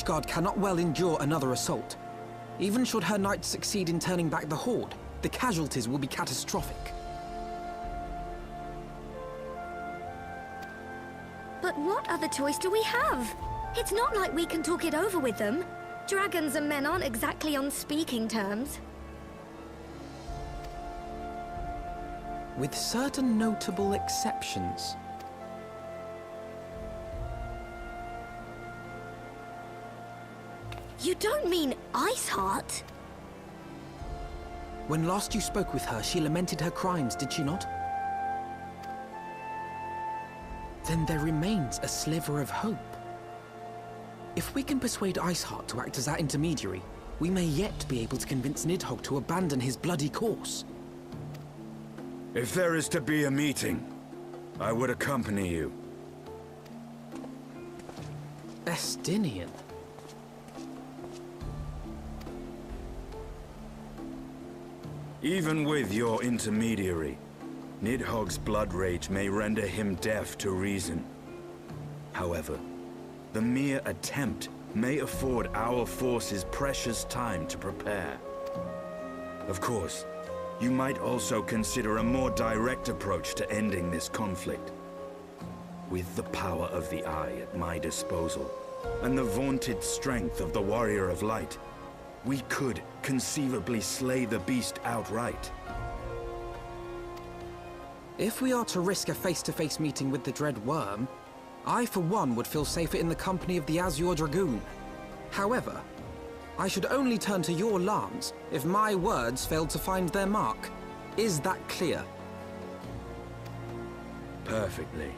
Guard cannot well endure another assault. Even should her knights succeed in turning back the Horde, the casualties will be catastrophic. But what other choice do we have? It's not like we can talk it over with them. Dragons and men aren't exactly on speaking terms. With certain notable exceptions. You don't mean Iceheart? When last you spoke with her, she lamented her crimes, did she not? Then there remains a sliver of hope. If we can persuade Iceheart to act as our intermediary, we may yet be able to convince Nidhogg to abandon his bloody course. If there is to be a meeting, I would accompany you. Estinian. Even with your intermediary, Nidhogg's blood rage may render him deaf to reason. However, the mere attempt may afford our forces precious time to prepare. Of course, you might also consider a more direct approach to ending this conflict. With the power of the Eye at my disposal, and the vaunted strength of the Warrior of Light, we could conceivably slay the beast outright. If we are to risk a face-to-face meeting with the Dread Worm, I for one would feel safer in the company of the Azure Dragoon. However, I should only turn to your lance if my words failed to find their mark. Is that clear? Perfectly.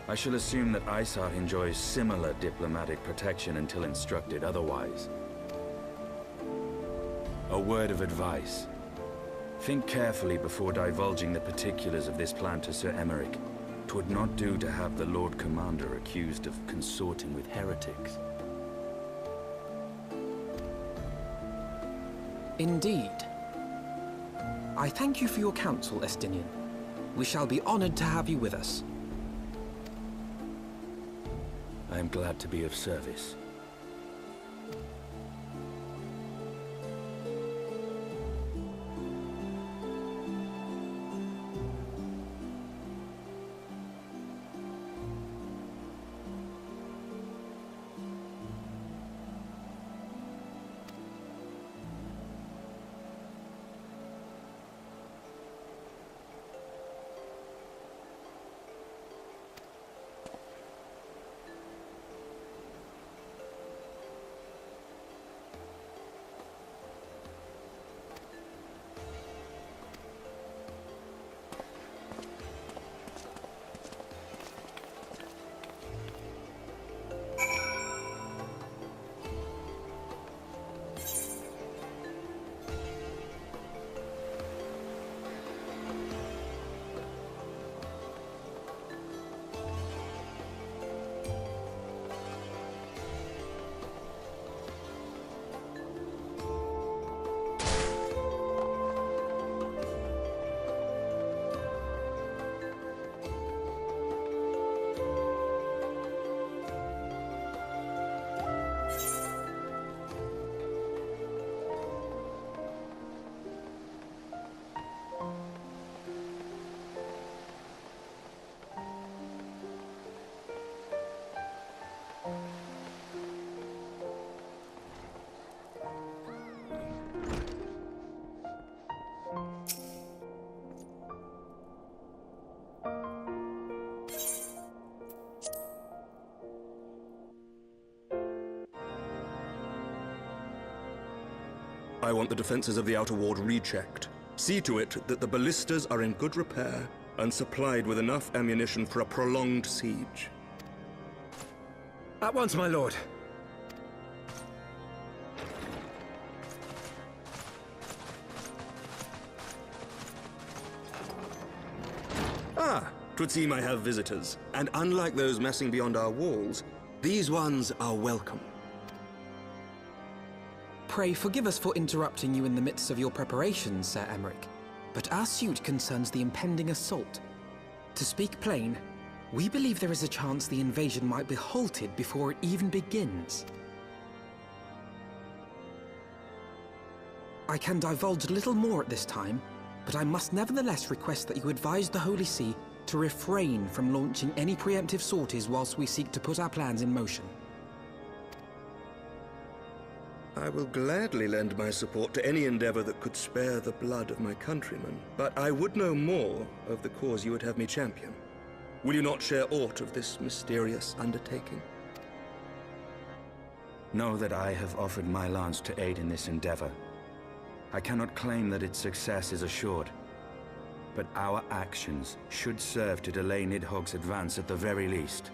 I shall assume that Iceheart enjoys similar diplomatic protection until instructed otherwise. A word of advice. Think carefully before divulging the particulars of this plan to Sir Emeric. 'Twould not do to have the Lord Commander accused of consorting with heretics. Indeed. I thank you for your counsel, Estinian. We shall be honored to have you with us. I am glad to be of service. I want the defenses of the Outer Ward rechecked. See to it that the ballistas are in good repair and supplied with enough ammunition for a prolonged siege. At once, my lord. Ah, 'twould seem I have visitors, and unlike those messing beyond our walls, these ones are welcome. Pray forgive us for interrupting you in the midst of your preparations, Sir Emeric, but our suit concerns the impending assault. To speak plain, we believe there is a chance the invasion might be halted before it even begins. I can divulge little more at this time, but I must nevertheless request that you advise the Holy See to refrain from launching any preemptive sorties whilst we seek to put our plans in motion. I will gladly lend my support to any endeavor that could spare the blood of my countrymen, but I would know more of the cause you would have me champion. Will you not share aught of this mysterious undertaking? Know that I have offered my lance to aid in this endeavor. I cannot claim that its success is assured, but our actions should serve to delay Nidhogg's advance at the very least.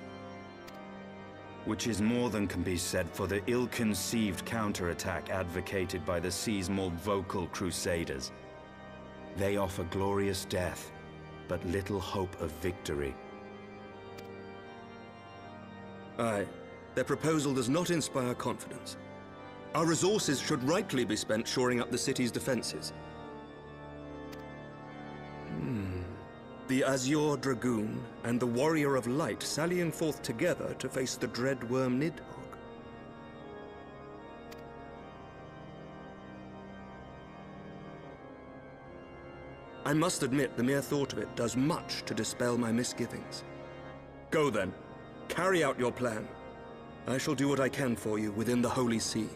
Which is more than can be said for the ill-conceived counterattack advocated by the sea's more vocal crusaders. They offer glorious death, but little hope of victory. Aye, their proposal does not inspire confidence. Our resources should rightly be spent shoring up the city's defenses. The Azure Dragoon and the Warrior of Light sallying forth together to face the dread worm Nidhogg. I must admit the mere thought of it does much to dispel my misgivings. Go then, carry out your plan. I shall do what I can for you within the Holy See.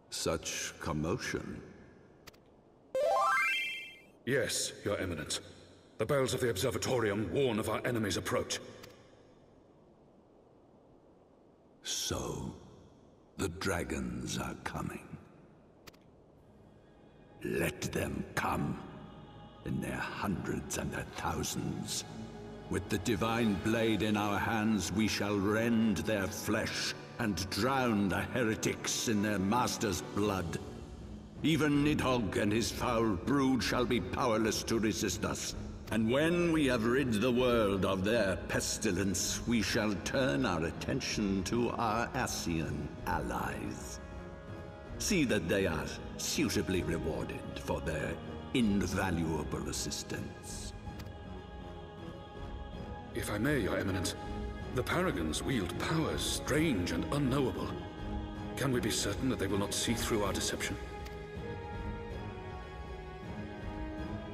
Such commotion. Yes, Your Eminence. The bells of the Observatorium warn of our enemy's approach. So, the dragons are coming. Let them come, in their hundreds and their thousands. With the divine blade in our hands, we shall rend their flesh and drown the heretics in their master's blood. Even Nidhogg and his foul brood shall be powerless to resist us. And when we have rid the world of their pestilence, we shall turn our attention to our Ascian allies. See that they are suitably rewarded for their invaluable assistance. If I may, Your Eminence, the Paragons wield powers strange and unknowable. Can we be certain that they will not see through our deception?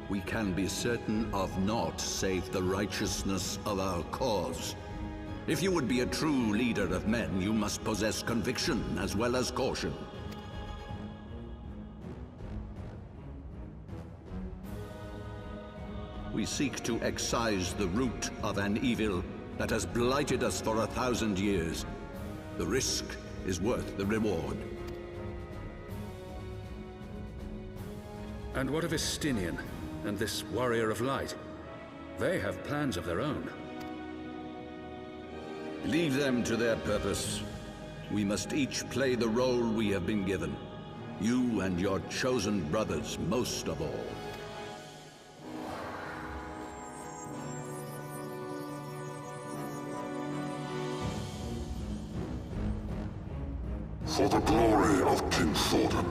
We can be certain of naught save the righteousness of our cause. If you would be a true leader of men, you must possess conviction as well as caution. We seek to excise the root of an evil that has blighted us for 1,000 years. The risk is worth the reward. And what of Estinian and this Warrior of Light? They have plans of their own. Leave them to their purpose. We must each play the role we have been given. You and your chosen brothers most of all. For the glory of King Thordan,